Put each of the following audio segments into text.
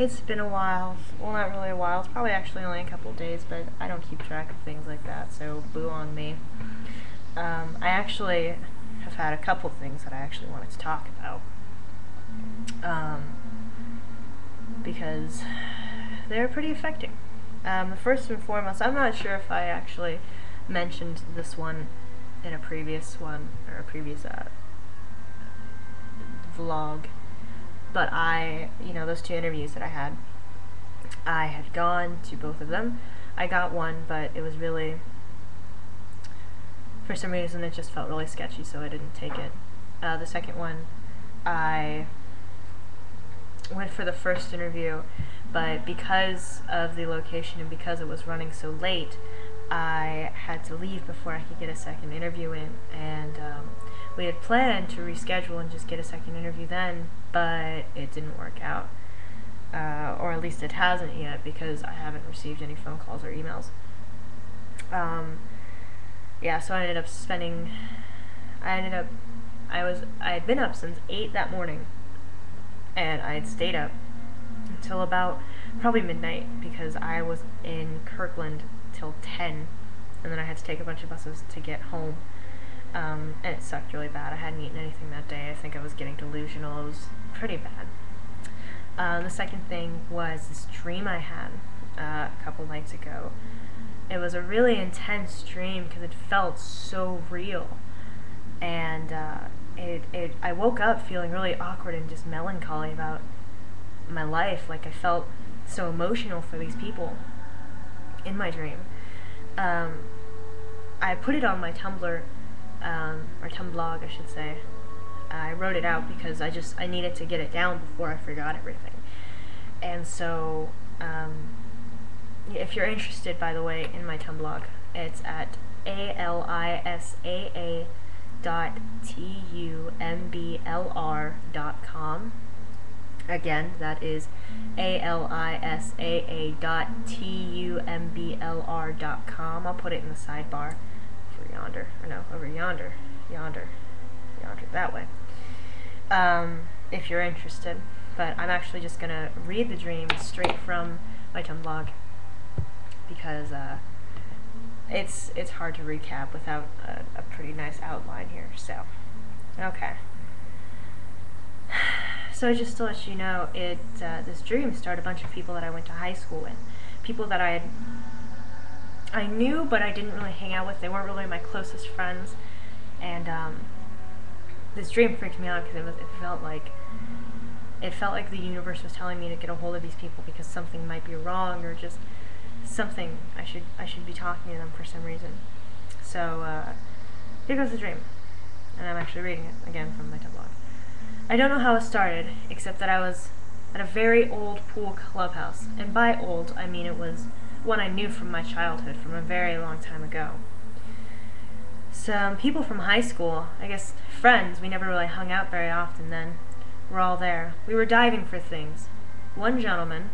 It's been a while. Well, not really a while. It's probably actually only a couple of days, but I don't keep track of things like that, so boo on me. I actually have had a couple things that I actually wanted to talk about. Because they're pretty affecting. The first and foremost, I'm not sure if I actually mentioned this one in a previous one, or a previous vlog, but those two interviews that I had gone to both of them. I got one, but it was really, for some reason, it just felt really sketchy, so I didn't take it. The second one, I went for the first interview, but because of the location and because it was running so late, I had to leave before I could get a second interview in, and we had planned to reschedule and just get a second interview then, but it didn't work out. Or at least it hasn't yet, because I haven't received any phone calls or emails. Yeah, so I had been up since 8 that morning, and I had stayed up until about probably midnight, because I was in Kirkland till 10, and then I had to take a bunch of buses to get home, and it sucked really bad. I hadn't eaten anything that day. I think I was getting delusional. It was pretty bad. The second thing was this dream I had a couple nights ago. It was a really intense dream because it felt so real, and I woke up feeling really awkward and just melancholy about my life. Like, I felt so emotional for these people in my dream. I put it on my Tumblr, or Tumblog, I should say. I wrote it out because I needed to get it down before I forgot everything. And so, if you're interested, by the way, in my Tumblog, it's at alisa.tumblr.com. Again, that is alisa.tumblr.com. I'll put it in the sidebar for yonder, or no, over yonder, that way, if you're interested. But I'm actually just gonna read the dream straight from my Tumblr, because it's hard to recap without a pretty nice outline here. So, okay. So just to let you know, this dream started a bunch of people that I went to high school with, people that I knew, but I didn't really hang out with. They weren't really my closest friends, and this dream freaked me out because it felt like the universe was telling me to get a hold of these people because something might be wrong, or just something I should be talking to them for some reason. So here goes the dream, and I'm actually reading it again from my Tumblr. I don't know how it started, except that I was at a very old pool clubhouse, and by old I mean it was one I knew from my childhood, from a very long time ago. Some people from high school, I guess friends, we never really hung out very often then, were all there. We were diving for things. One gentleman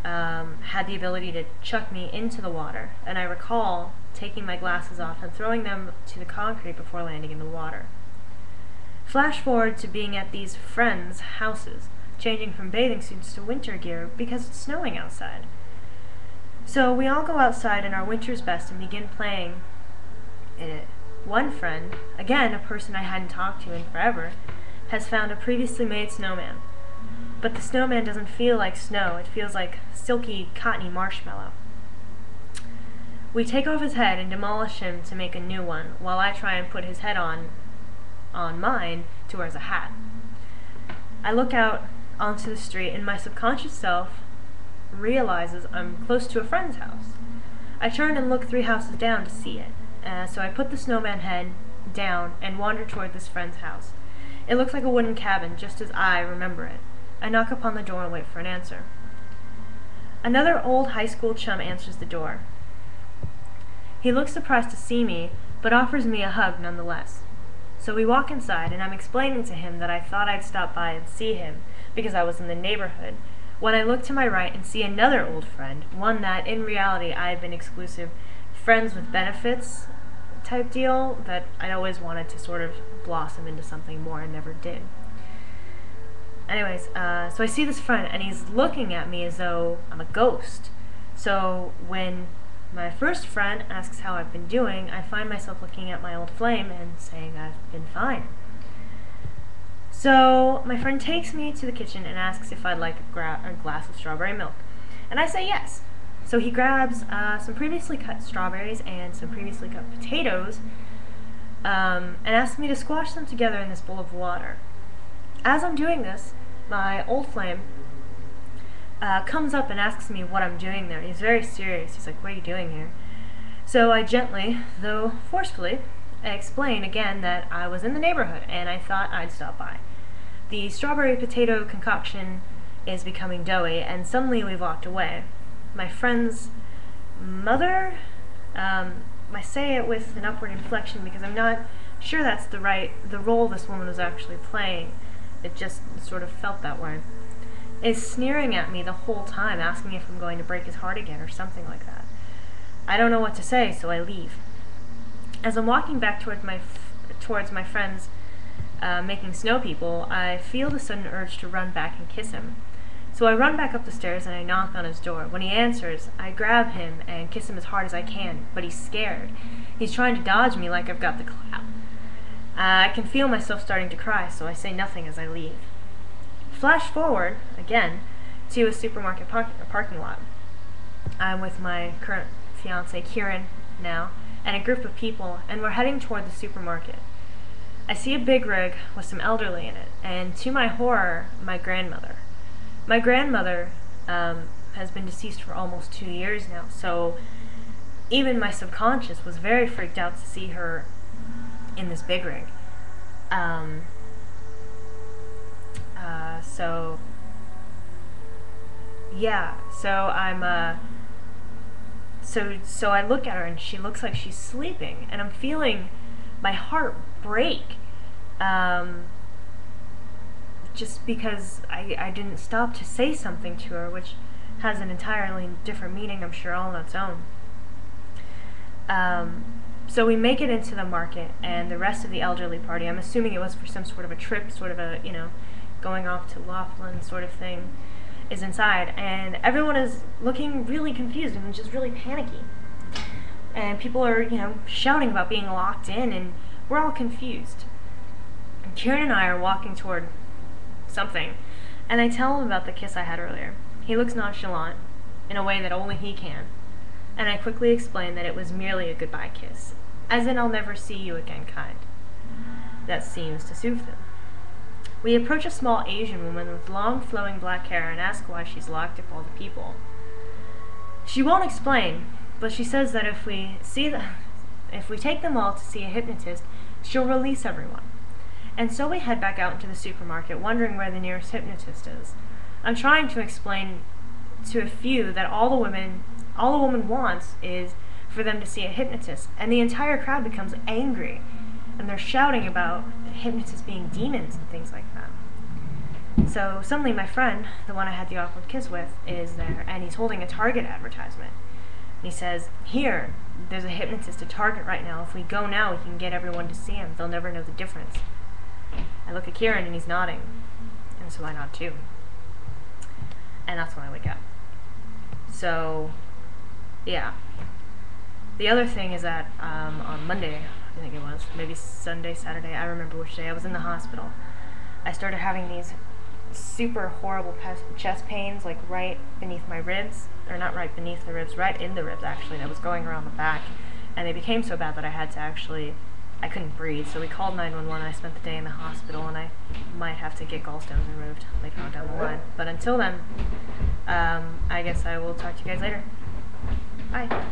had the ability to chuck me into the water, and I recall taking my glasses off and throwing them to the concrete before landing in the water. Flash forward to being at these friends' houses, changing from bathing suits to winter gear because it's snowing outside. So we all go outside in our winter's best and begin playing in it. One friend, again a person I hadn't talked to in forever, has found a previously made snowman. But the snowman doesn't feel like snow, it feels like silky, cottony marshmallow. We take off his head and demolish him to make a new one, while I try and put his head on mine to wear as a hat. I look out onto the street, and my subconscious self realizes I'm close to a friend's house. I turn and look 3 houses down to see it. So I put the snowman head down and wander toward this friend's house. It looks like a wooden cabin, just as I remember it. I knock upon the door and wait for an answer. Another old high school chum answers the door. He looks surprised to see me, but offers me a hug nonetheless. So we walk inside, and I'm explaining to him that I thought I'd stop by and see him, because I was in the neighborhood, when I look to my right and see another old friend, one that, in reality, I had been exclusive friends with benefits type deal that I'd always wanted to sort of blossom into something more and never did. Anyways, so I see this friend, and he's looking at me as though I'm a ghost. So when my first friend asks how I've been doing, I find myself looking at my old flame and saying I've been fine. So my friend takes me to the kitchen and asks if I'd like a glass of strawberry milk. And I say yes. So he grabs some previously cut strawberries and some previously cut potatoes and asks me to squash them together in this bowl of water. As I'm doing this, my old flame comes up and asks me what I'm doing there. He's very serious. He's like, "What are you doing here?" So I gently, though forcefully, explain again that I was in the neighborhood and I thought I'd stop by. The strawberry potato concoction is becoming doughy, and suddenly we walked away. My friend's mother, I say it with an upward inflection because I'm not sure that's the role this woman was actually playing. It just sort of felt that way. Is sneering at me the whole time, asking if I'm going to break his heart again or something like that. I don't know what to say, so I leave. As I'm walking back towards my friends making snow people, I feel the sudden urge to run back and kiss him. So I run back up the stairs and I knock on his door. When he answers, I grab him and kiss him as hard as I can, but he's scared. He's trying to dodge me like I've got the clap. I can feel myself starting to cry, so I say nothing as I leave. Flash forward, again, to a supermarket parking lot. I'm with my current fiance, Kieran, now, and a group of people, and we're heading toward the supermarket. I see a big rig with some elderly in it, and to my horror, my grandmother. My grandmother has been deceased for almost 2 years now, so even my subconscious was very freaked out to see her in this big rig. So I'm so I look at her and she looks like she's sleeping, and I'm feeling my heart break, just because I didn't stop to say something to her, which has an entirely different meaning, I'm sure, all on its own. So we make it into the market, and the rest of the elderly party, I'm assuming it was for some sort of a trip, sort of a, going off to Laughlin sort of thing, is inside, and everyone is looking really confused and just really panicky. And people are, shouting about being locked in, and we're all confused. And Kieran and I are walking toward something, and I tell him about the kiss I had earlier. He looks nonchalant, in a way that only he can, and I quickly explain that it was merely a goodbye kiss, as in I'll never see you again kind. That seems to soothe him. We approach a small Asian woman with long flowing black hair and ask why she's locked up all the people. She won't explain, but she says that if we take them all to see a hypnotist, she'll release everyone. And so we head back out into the supermarket, wondering where the nearest hypnotist is. I'm trying to explain to a few that all the woman wants is for them to see a hypnotist, and the entire crowd becomes angry, and they're shouting about hypnotists being demons and things like that. So suddenly my friend, the one I had the awkward kiss with, is there, and he's holding a Target advertisement. And he says, "Here, there's a hypnotist at Target right now. If we go now, we can get everyone to see him. They'll never know the difference." I look at Kieran and he's nodding, and so I nod too. And that's when I wake up. So, yeah. The other thing is that on Monday, I think it was, maybe Sunday, Saturday, I remember which day, I was in the hospital. I started having these super horrible chest pains, like right beneath my ribs, or not right beneath the ribs, right in the ribs actually, that was going around the back, and they became so bad that I couldn't breathe, so we called 911. I spent the day in the hospital, and I might have to get gallstones removed later on down the line. But until then, I guess I will talk to you guys later. Bye.